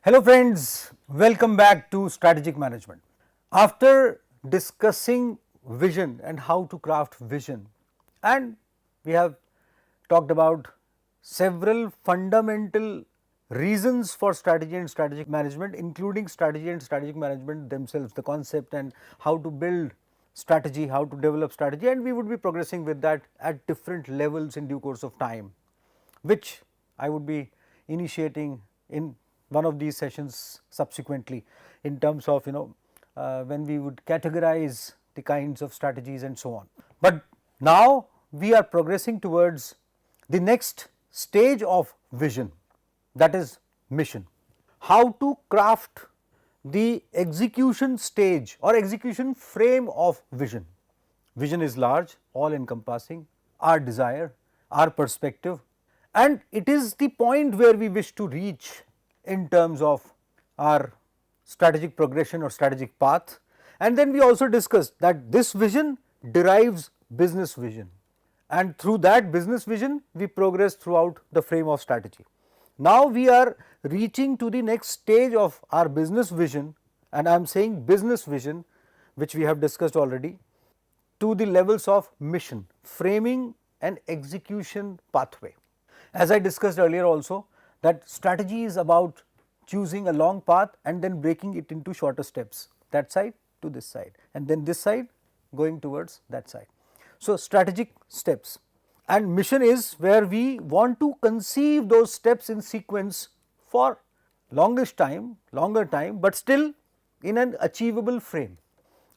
Hello friends, welcome back to Strategic Management. After discussing vision and how to craft vision, and we have talked about several fundamental reasons for strategy and strategic management, including strategy and strategic management themselves, the concept and how to build strategy, how to develop strategy, and we would be progressing with that at different levels in due course of time, which I would be initiating in one of these sessions subsequently in terms of when we would categorize the kinds of strategies and so on. But now we are progressing towards the next stage of vision, that is mission. How to craft the execution stage or execution frame of vision. Vision is large, all encompassing, our desire, our perspective, and it is the point where we wish to reach in terms of our strategic progression or strategic path. And then we also discussed that this vision derives business vision, and through that business vision we progress throughout the frame of strategy. Now we are reaching to the next stage of our business vision, and I am saying business vision, which we have discussed already, to the levels of mission, framing and execution pathway. As I discussed earlier also, that strategy is about choosing a long path and then breaking it into shorter steps, that side to this side, and then this side going towards that side. So, strategic steps, and mission is where we want to conceive those steps in sequence for longer time, but still in an achievable frame,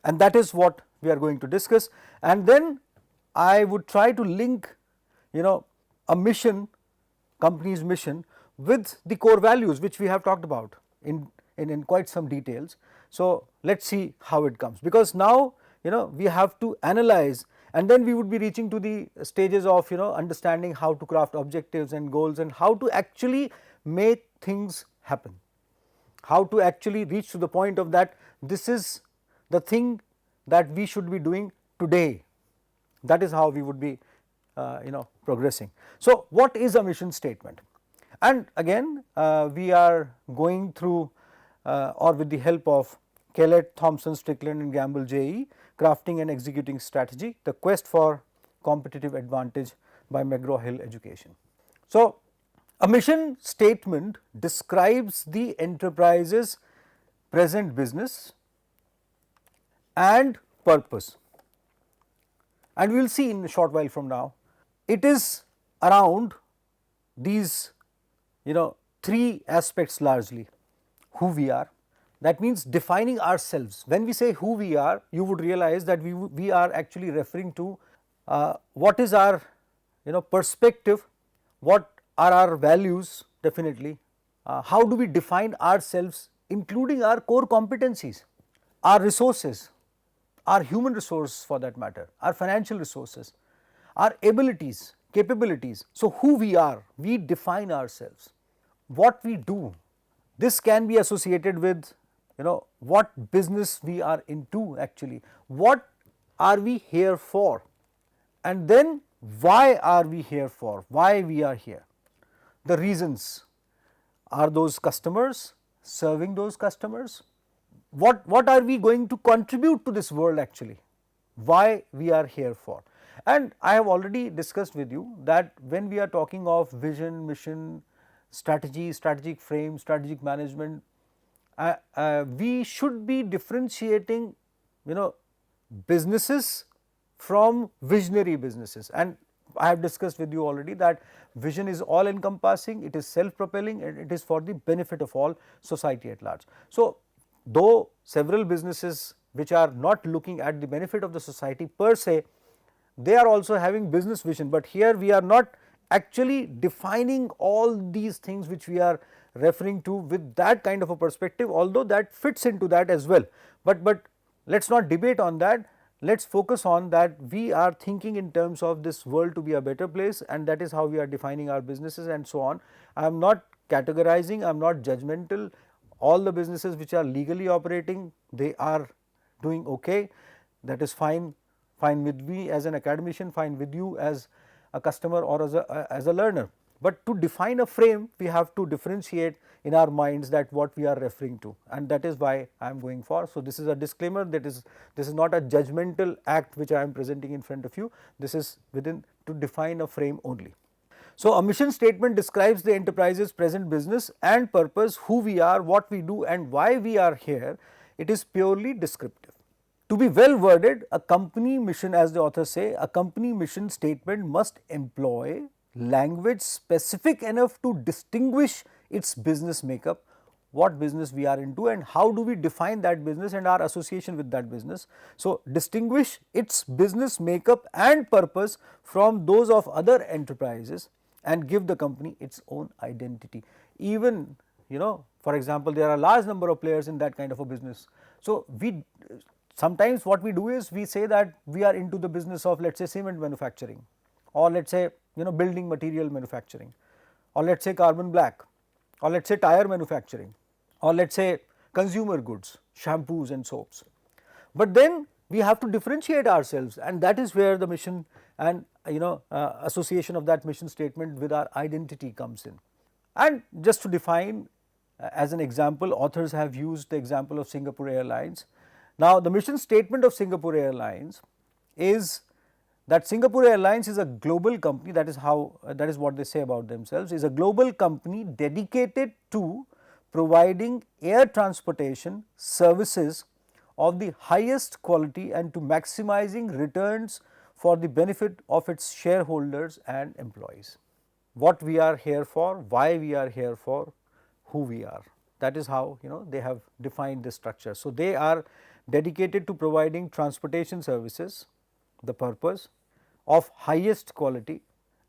and that is what we are going to discuss. And then I would try to link a mission, company's mission, with the core values which we have talked about in quite some details. So, let us see how it comes, because now we have to analyze, and then we would be reaching to the stages of understanding how to craft objectives and goals and how to actually make things happen, how to actually reach to the point of that this is the thing that we should be doing today. That is how we would be progressing. So, what is a mission statement? And again we are going through or with the help of Kellett, Thompson, Strickland and Gamble JE, Crafting and Executing Strategy, the Quest for Competitive Advantage by McGraw-Hill Education. So, a mission statement describes the enterprise's present business and purpose, and we will see in a short while from now. It is around these three aspects largely: who we are, that means defining ourselves. When we say who we are, you would realize that we are actually referring to what is our perspective, what are our values, definitely, how do we define ourselves, including our core competencies, our resources, our human resource for that matter, our financial resources, our abilities, capabilities. So, who we are, we define ourselves. What we do, this can be associated with what business we are into actually, what are we here for, and then why are we here for, why we are here, the reasons. Are those customers, serving those customers, what are we going to contribute to this world actually, why we are here for. And I have already discussed with you that when we are talking of vision, mission, strategy, strategic frame, strategic management, we should be differentiating businesses from visionary businesses. And I have discussed with you already that vision is all encompassing, it is self propelling, and it is for the benefit of all society at large. So, though several businesses which are not looking at the benefit of the society per se, they are also having business vision, but here we are not actually defining all these things which we are referring to with that kind of a perspective, although that fits into that as well. But let us not debate on that, let us focus on that we are thinking in terms of this world to be a better place, and that is how we are defining our businesses and so on. I am not categorizing, I am not judgmental. All the businesses which are legally operating, they are doing okay, that is fine with me as an academician, fine with you as a customer or as a learner. But to define a frame, we have to differentiate in our minds that what we are referring to, and that is why I am going for. So, this is a disclaimer, that is, this is not a judgmental act which I am presenting in front of you, this is within to define a frame only. So, a mission statement describes the enterprise's present business and purpose, who we are, what we do and why we are here. It is purely descriptive. To be well worded, a company mission, as the authors say, a company mission statement must employ language specific enough to distinguish its business makeup, what business we are into and how do we define that business and our association with that business. So, distinguish its business makeup and purpose from those of other enterprises and give the company its own identity. Even, for example, there are a large number of players in that kind of a business. So, we sometimes what we do is we say that we are into the business of, let us say, cement manufacturing, or let us say building material manufacturing, or let us say carbon black, or let us say tire manufacturing, or let us say consumer goods, shampoos and soaps. But then we have to differentiate ourselves, and that is where the mission and association of that mission statement with our identity comes in. And just to define, as an example, authors have used the example of Singapore Airlines. Now, the mission statement of Singapore Airlines is that Singapore Airlines is a global company, that is what they say about themselves, is a global company dedicated to providing air transportation services of the highest quality and to maximizing returns for the benefit of its shareholders and employees. What we are here for, why we are here for, who we are. That is how they have defined this structure. So, they are dedicated to providing transportation services, the purpose of highest quality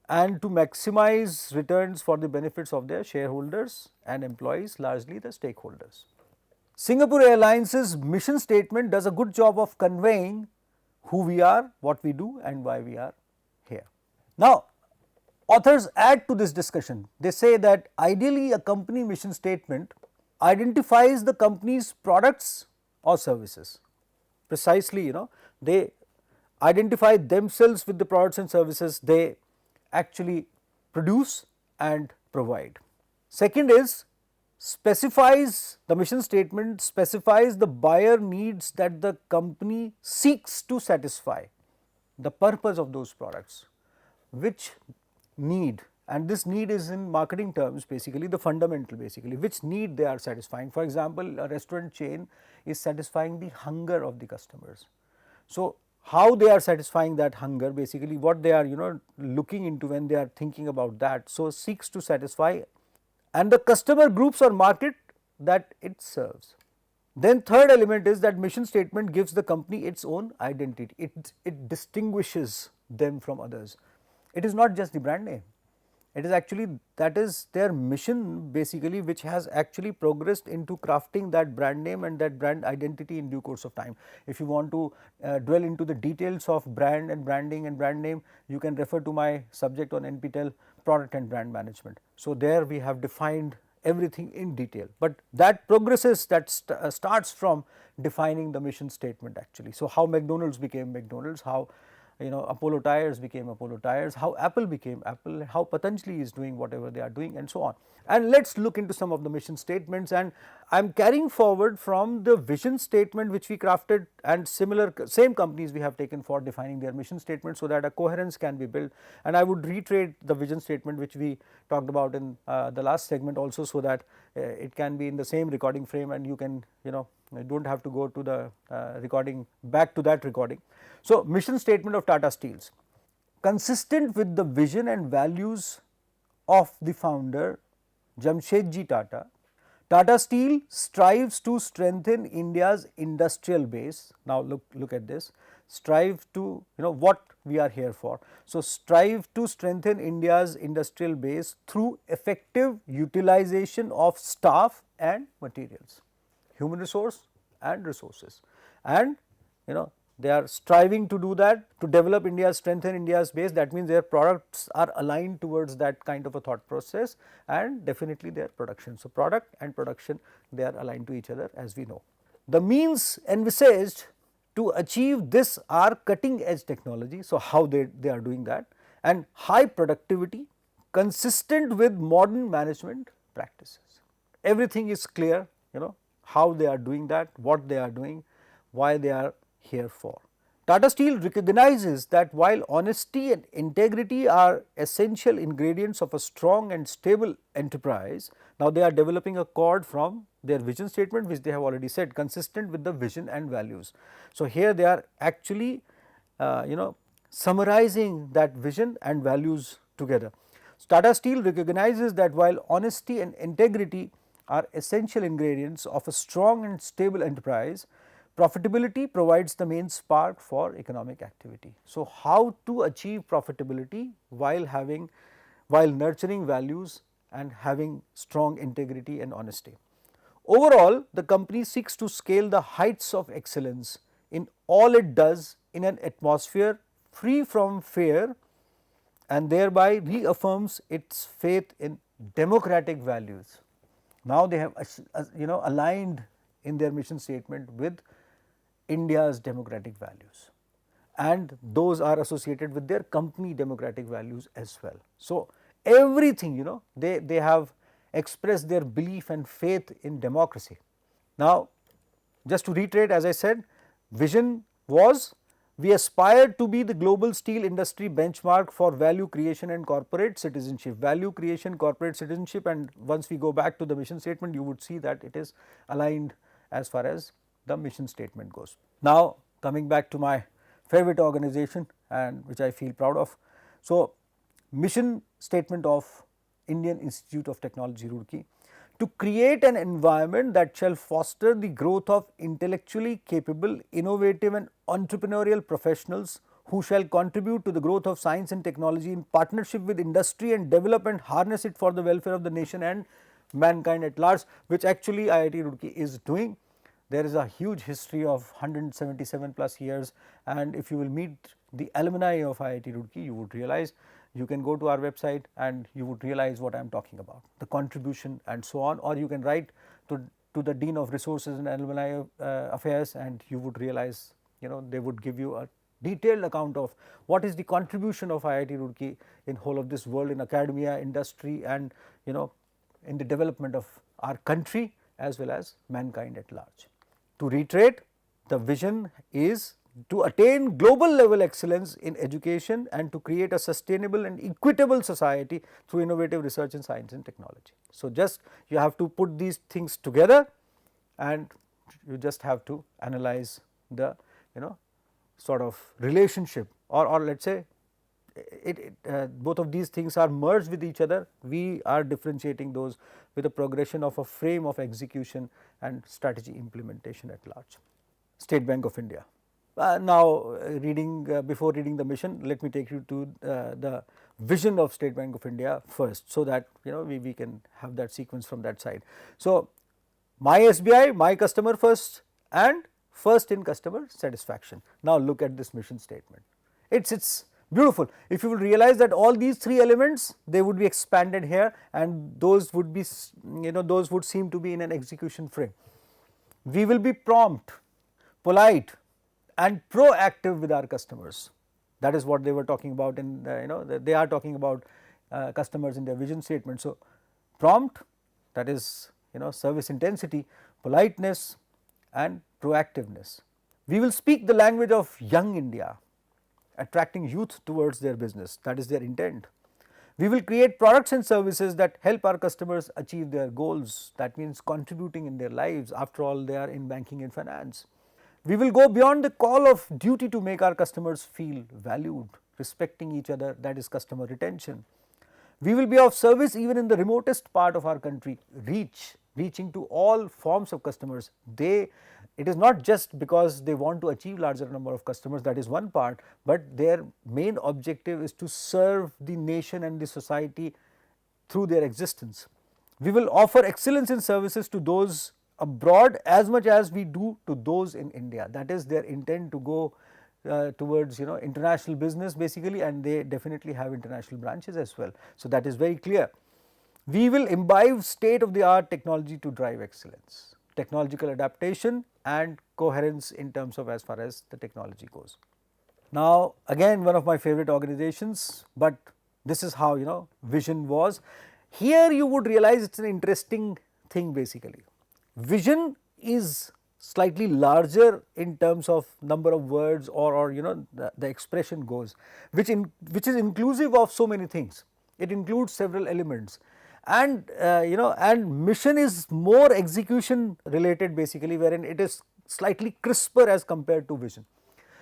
and to maximize returns for the benefits of their shareholders and employees, largely the stakeholders. Singapore Airlines' mission statement does a good job of conveying who we are, what we do and why we are here. Now, authors add to this discussion. They say that ideally a company mission statement identifies the company's products or services. Precisely, they identify themselves with the products and services they actually produce and provide. Second is, the mission statement specifies the buyer needs that the company seeks to satisfy, the purpose of those products, which need, and this need is in marketing terms basically the fundamental, which need they are satisfying. For example, a restaurant chain is satisfying the hunger of the customers. So, how they are satisfying that hunger, basically what they are looking into when they are thinking about that. So, seeks to satisfy and the customer groups or market that it serves. Then third element is that mission statement gives the company its own identity, it distinguishes them from others. It is not just the brand name, it is actually, that is their mission basically, which has actually progressed into crafting that brand name and that brand identity in due course of time. If you want to dwell into the details of brand and branding and brand name, you can refer to my subject on NPTEL, product and brand management. So, there we have defined everything in detail, but that progresses, that starts from defining the mission statement actually. So, how McDonald's became McDonald's, how Apollo Tires became Apollo Tires, how Apple became Apple, how Patanjali is doing whatever they are doing and so on. And let us look into some of the mission statements, and I am carrying forward from the vision statement which we crafted, and same companies we have taken for defining their mission statement, so that a coherence can be built. And I would reiterate the vision statement which we talked about in the last segment also, so that it can be in the same recording frame and you can you do not have to go to the recording, back to that recording. So, mission statement of Tata Steels: consistent with the vision and values of the founder Jamshedji Tata, Tata Steel strives to strengthen India's industrial base. Now, look at this, strive to, what we are here for. So, strive to strengthen India's industrial base through effective utilization of staff and materials, human resource and resources, and they are striving to do that, to develop India's, strengthen India's base. That means their products are aligned towards that kind of a thought process, and definitely their production. So, product and production, they are aligned to each other, as we know. The means envisaged to achieve this are cutting edge technology. So, how they are doing that, and high productivity, consistent with modern management practices. Everything is clear, how they are doing that, what they are doing, why they are here for. Tata Steel recognizes that while honesty and integrity are essential ingredients of a strong and stable enterprise, now they are developing a chord from their vision statement, which they have already said, consistent with the vision and values. So, here they are actually summarizing that vision and values together. Tata Steel recognizes that while honesty and integrity are essential ingredients of a strong and stable enterprise, profitability provides the main spark for economic activity. So, how to achieve profitability while nurturing values and having strong integrity and honesty. Overall, the company seeks to scale the heights of excellence in all it does in an atmosphere free from fear, and thereby reaffirms its faith in democratic values. Now they have aligned in their mission statement with India's democratic values, and those are associated with their company democratic values as well. So, everything they have expressed their belief and faith in democracy. Now, just to reiterate, as I said, vision was, we aspire to be the global steel industry benchmark for value creation and corporate citizenship. Value creation, corporate citizenship, and once we go back to the mission statement, you would see that it is aligned as far as the mission statement goes. Now, coming back to my favorite organization and which I feel proud of. So, mission statement of Indian Institute of Technology Roorkee: to create an environment that shall foster the growth of intellectually capable, innovative and entrepreneurial professionals who shall contribute to the growth of science and technology in partnership with industry and develop and harness it for the welfare of the nation and mankind at large, which actually IIT Roorkee is doing. There is a huge history of 177 plus years, and if you will meet the alumni of IIT Roorkee, you would realize, you can go to our website and you would realize what I am talking about, the contribution and so on, or you can write to the Dean of Resources and Alumni Affairs, and you would realize, they would give you a detailed account of what is the contribution of IIT Roorkee in whole of this world, in academia, industry, and in the development of our country as well as mankind at large. To reiterate, the vision is to attain global level excellence in education and to create a sustainable and equitable society through innovative research in science and technology. So, just you have to put these things together and you just have to analyze the sort of relationship, or let us say both of these things are merged with each other. We are differentiating those with a progression of a frame of execution and strategy implementation at large. State Bank of India. Now, before reading the mission, let me take you to the vision of State Bank of India first, so that we can have that sequence from that side. So, my SBI, my customer first, and first in customer satisfaction. Now, look at this mission statement. It's beautiful. If you will realize that all these three elements, they would be expanded here, and those would be those would seem to be in an execution frame. We will be prompt, polite and proactive with our customers. That is what they were talking about in they are talking about customers in their vision statement. So, prompt, that is service intensity, politeness and proactiveness. We will speak the language of young India, attracting youth towards their business, that is their intent. We will create products and services that help our customers achieve their goals, that means contributing in their lives, after all they are in banking and finance. We will go beyond the call of duty to make our customers feel valued, respecting each other, that is customer retention. We will be of service even in the remotest part of our country, reaching to all forms of customers. It is not just because they want to achieve larger number of customers, that is one part, but their main objective is to serve the nation and the society through their existence. We will offer excellence in services to those abroad as much as we do to those in India. That is their intent, to go towards international business basically, and they definitely have international branches as well. So, that is very clear. We will imbibe state of the art technology to drive excellence, technological adaptation and coherence in terms of as far as the technology goes. Now, again one of my favorite organizations, but This is how vision was. Here you would realize it's an interesting thing basically. Vision is slightly larger in terms of number of words or the expression goes, which is inclusive of so many things. It includes several elements, and and mission is more execution related basically, wherein it is slightly crisper as compared to vision.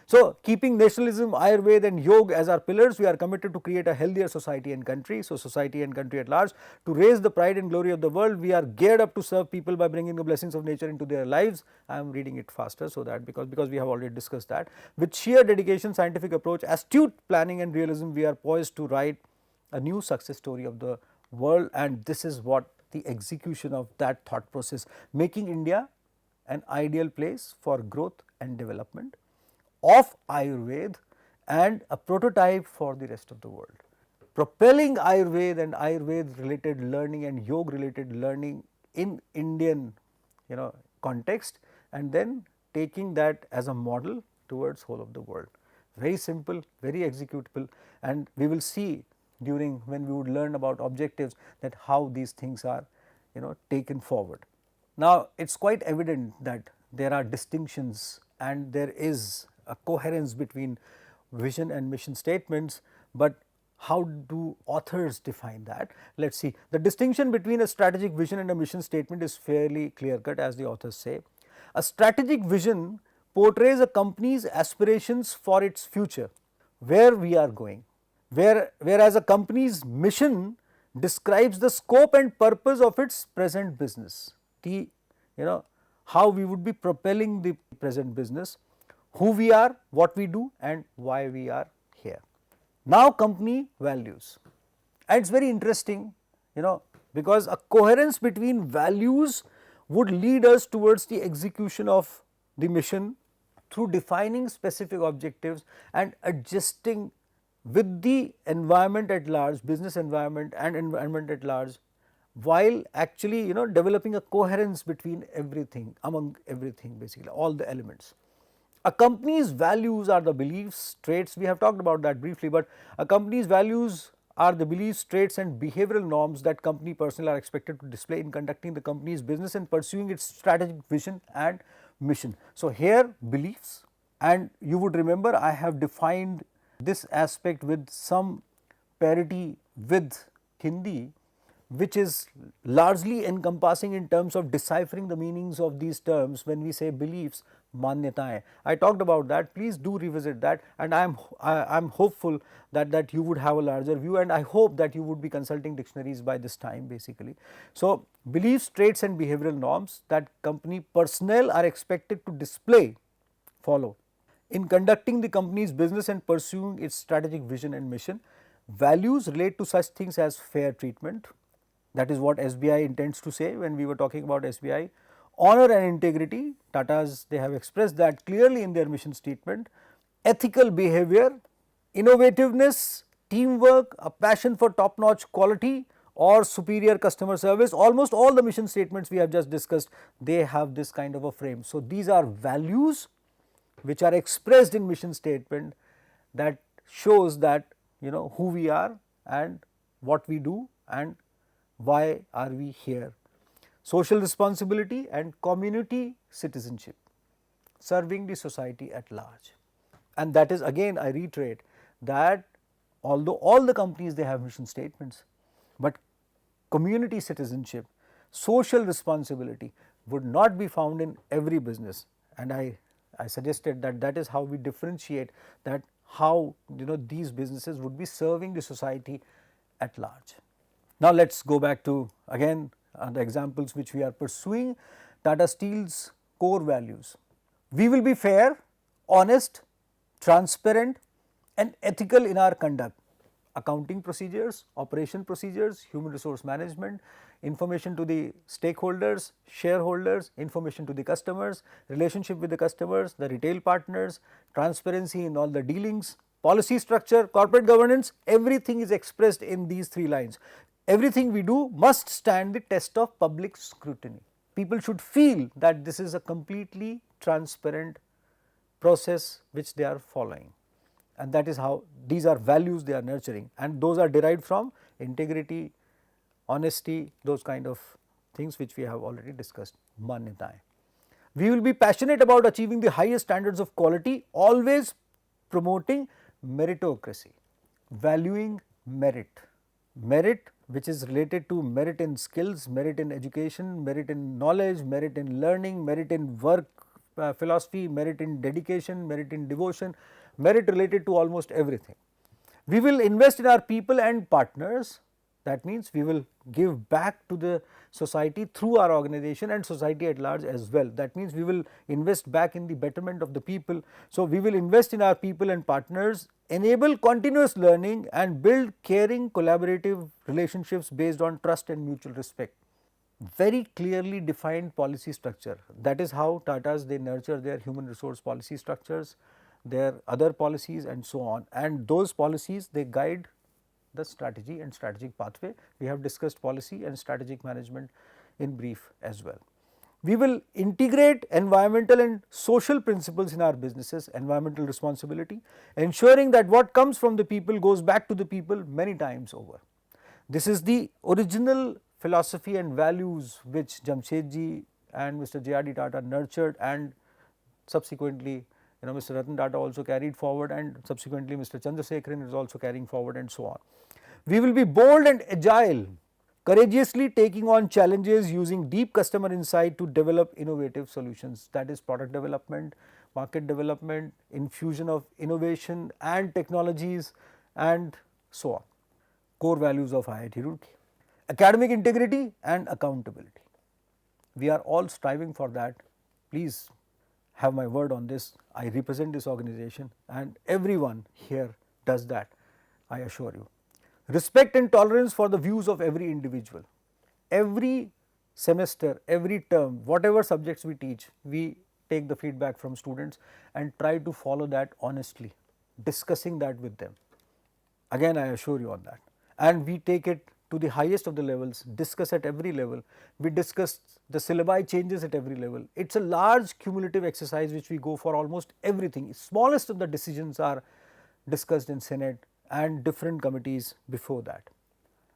So, keeping nationalism, Ayurveda and Yoga as our pillars, we are committed to create a healthier society and country. So, society and country at large, to raise the pride and glory of the world, we are geared up to serve people by bringing the blessings of nature into their lives. I am reading it faster, so that because we have already discussed that. With sheer dedication, scientific approach, astute planning and realism, we are poised to write a new success story of the world, and this is what the execution of that thought process, making India an ideal place for growth and development of Ayurveda and a prototype for the rest of the world. Propelling Ayurveda and Ayurveda related learning and yoga related learning in Indian context, and then taking that as a model towards whole of the world. Very simple, very executable, and we will see during when we would learn about objectives that how these things are taken forward. Now, it is quite evident that there are distinctions and there is a coherence between vision and mission statements, but how do authors define that? Let us see. The distinction between a strategic vision and a mission statement is fairly clear cut, as the authors say. A strategic vision portrays a company's aspirations for its future, where we are going, whereas a company's mission describes the scope and purpose of its present business, the how we would be propelling the present business, who we are, what we do and why we are here. Now, company values, and it is very interesting because a coherence between values would lead us towards the execution of the mission through defining specific objectives and adjusting with the environment at large, business environment and environment at large, while actually developing a coherence between everything, among everything basically, all the elements. A company's values are the beliefs, traits, we have talked about that briefly, but a company's values are the beliefs, traits and behavioral norms that company personnel are expected to display in conducting the company's business and pursuing its strategic vision and mission. So, here beliefs, and you would remember I have defined this aspect with some parity with Hindi, which is largely encompassing in terms of deciphering the meanings of these terms when we say beliefs, manyataएं. I talked about that, please do revisit that, and I am hopeful that you would have a larger view, and I hope that you would be consulting dictionaries by this time basically. So, beliefs, traits and behavioral norms that company personnel are expected to display, follow in conducting the company's business and pursuing its strategic vision and mission. Values relate to such things as fair treatment, that is what SBI intends to say when we were talking about SBI. Honor and integrity, Tatas, they have expressed that clearly in their mission statement. Ethical behavior, innovativeness, teamwork, a passion for top notch quality or superior customer service, almost all the mission statements we have just discussed, they have this kind of a frame. So, these are values which are expressed in mission statement that shows that who we are and what we do and why are we here. Social responsibility and community citizenship, serving the society at large. And that is again, I reiterate that although all the companies they have mission statements, but community citizenship, social responsibility would not be found in every business, and I suggested that is how we differentiate that how these businesses would be serving the society at large. Now, let us go back to again the examples which we are pursuing. Tata Steel's core values. We will be fair, honest, transparent and ethical in our conduct. Accounting procedures, operation procedures, human resource management, information to the stakeholders, shareholders, information to the customers, relationship with the customers, the retail partners, transparency in all the dealings, policy structure, corporate governance, everything is expressed in these 3 lines. Everything we do must stand the test of public scrutiny. People should feel that this is a completely transparent process which they are following. and that is how these are values they are nurturing, and those are derived from integrity, honesty, those kind of things which we have already discussed. Manyataएं. We will be passionate about achieving the highest standards of quality, always promoting meritocracy, valuing merit. Merit which is related to merit in skills, merit in education, merit in knowledge, merit in learning, merit in work philosophy, merit in dedication, merit in devotion, merit related to almost everything. We will invest in our people and partners. That means we will give back to the society through our organization and society at large as well. That means we will invest back in the betterment of the people. So, we will invest in our people and partners, enable continuous learning and build caring collaborative relationships based on trust and mutual respect. Very clearly defined policy structure. That is how Tatas they nurture their human resource policy structures, their other policies and so on, and those policies they guide the strategy and strategic pathway. We have discussed policy and strategic management in brief as well. We will integrate environmental and social principles in our businesses, environmental responsibility, ensuring that what comes from the people goes back to the people many times over. This is the original philosophy and values which Jamshedji and Mr. J.R.D. Tata nurtured, and subsequently Mr. Ratan Tata also carried forward, and subsequently Mr. Chandrasekharan is also carrying forward, and so on. We will be bold and agile, courageously taking on challenges using deep customer insight to develop innovative solutions. That is product development, market development, infusion of innovation and technologies, and so on. Core values of IIT Roorkee: academic integrity and accountability. We are all striving for that. Please have my word on this. I represent this organization and everyone here does that, I assure you. Respect and tolerance for the views of every individual. Every semester, every term, whatever subjects we teach, we take the feedback from students and try to follow that honestly, discussing that with them. Again, I assure you on that. And we take it to the highest of the levels, discuss at every level. We discuss the syllabi changes at every level. It is a large cumulative exercise which we go for almost everything. Smallest of the decisions are discussed in Senate and different committees before that.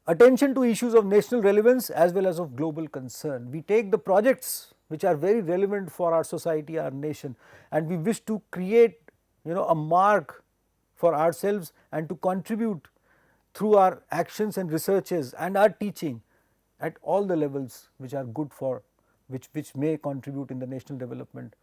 Attention to issues of national relevance as well as of global concern. We take the projects which are very relevant for our society, our nation, and we wish to create a mark for ourselves and to contribute through our actions and researches and our teaching at all the levels which are good for, which may contribute in the national development.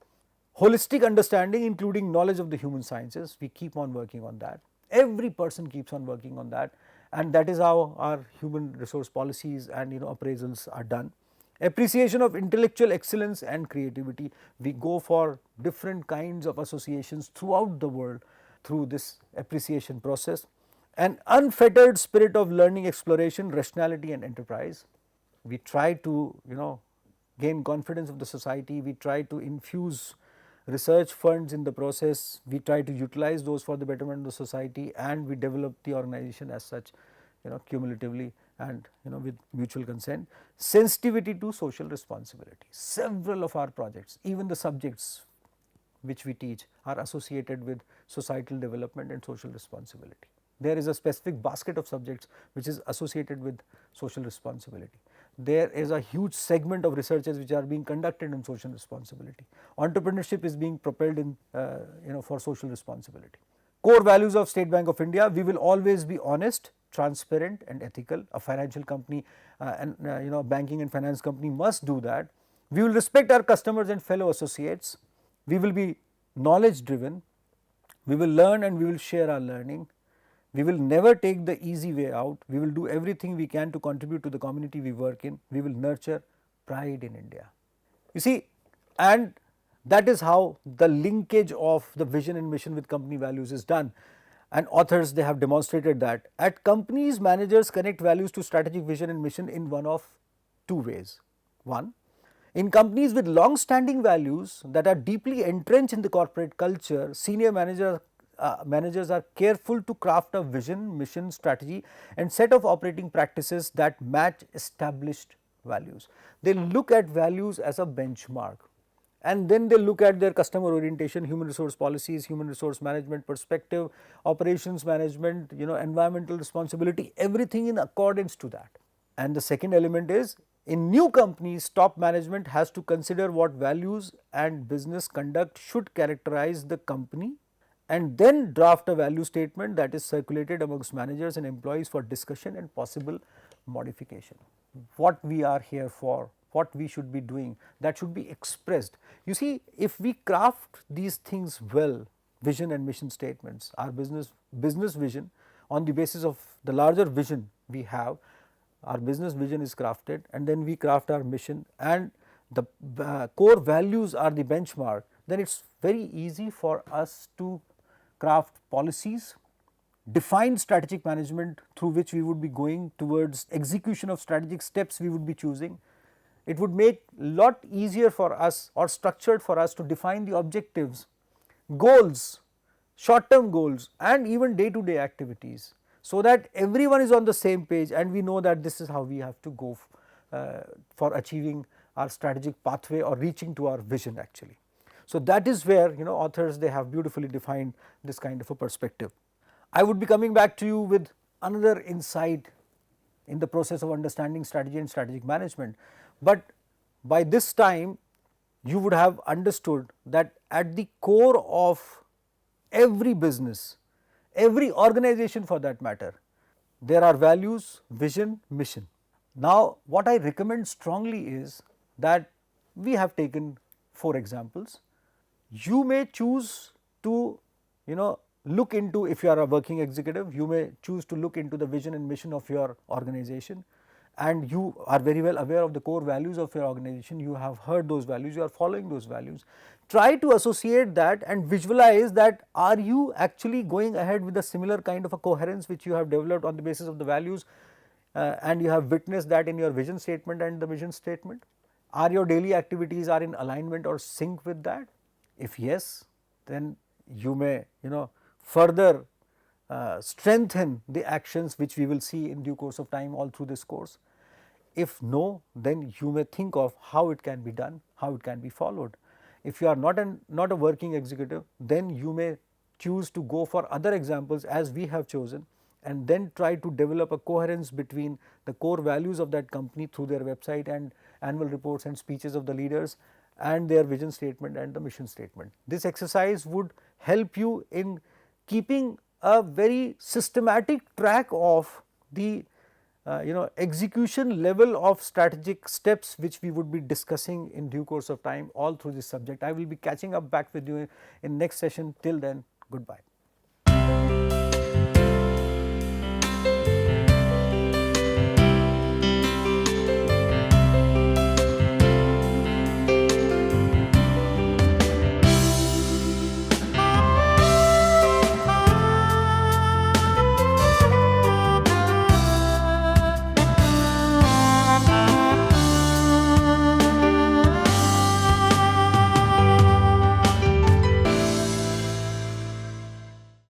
Holistic understanding including knowledge of the human sciences, we keep on working on that. Every person keeps on working on that, and that is how our human resource policies and appraisals are done. Appreciation of intellectual excellence and creativity, we go for different kinds of associations throughout the world through this appreciation process. An unfettered spirit of learning, exploration, rationality and enterprise. We try to gain confidence of the society, we try to infuse research funds in the process, we try to utilize those for the betterment of the society, and we develop the organization as such cumulatively and with mutual consent. Sensitivity to social responsibility. Several of our projects, even the subjects which we teach, are associated with societal development and social responsibility. There is a specific basket of subjects which is associated with social responsibility. There is a huge segment of researches which are being conducted on social responsibility. Entrepreneurship is being propelled in for social responsibility. Core values of State Bank of India: we will always be honest, transparent and ethical. A financial company and banking and finance company must do that. We will respect our customers and fellow associates. We will be knowledge driven. We will learn and we will share our learning. We will never take the easy way out. We will do everything we can to contribute to the community we work in. We will nurture pride in India. You see, and that is how the linkage of the vision and mission with company values is done, and authors they have demonstrated that. At companies, managers connect values to strategic vision and mission in one of two ways. One, in companies with long standing values that are deeply entrenched in the corporate culture, senior managers are careful to craft a vision, mission, strategy and set of operating practices that match established values. They look at values as a benchmark, and then they look at their customer orientation, human resource policies, human resource management perspective, operations management, environmental responsibility, everything in accordance to that. And the second element is, in new companies, top management has to consider what values and business conduct should characterize the company, and then draft a value statement that is circulated amongst managers and employees for discussion and possible modification. What we are here for, what we should be doing, that should be expressed. You see, if we craft these things well, vision and mission statements, our business vision, on the basis of the larger vision we have, our business vision is crafted, and then we craft our mission, and the core values are the benchmark, then it is very easy for us to craft policies, define strategic management through which we would be going towards execution of strategic steps we would be choosing. It would make lot easier for us, or structured for us, to define the objectives, goals, short term goals, and even day to day activities, so that everyone is on the same page and we know that this is how we have to go for achieving our strategic pathway or reaching to our vision actually. So that is where authors, they have beautifully defined this kind of a perspective. I would be coming back to you with another insight in the process of understanding strategy and strategic management, but by this time you would have understood that at the core of every business, every organization for that matter, there are values, vision, mission. Now what I recommend strongly is that we have taken 4 examples. You may choose to look into, if you are a working executive, you may choose to look into the vision and mission of your organization, and you are very well aware of the core values of your organization, you have heard those values, you are following those values. Try to associate that and visualize that, are you actually going ahead with a similar kind of a coherence which you have developed on the basis of the values, and you have witnessed that in your vision statement and the mission statement? Are your daily activities are in alignment or sync with that? If yes, then you may further strengthen the actions which we will see in due course of time all through this course. If no, then you may think of how it can be done, how it can be followed. If you are not a working executive, then you may choose to go for other examples as we have chosen, and then try to develop a coherence between the core values of that company through their website and annual reports and speeches of the leaders, and their vision statement and the mission statement. This exercise would help you in keeping a very systematic track of the execution level of strategic steps which we would be discussing in due course of time all through this subject. I will be catching up back with you in next session. Till then, goodbye.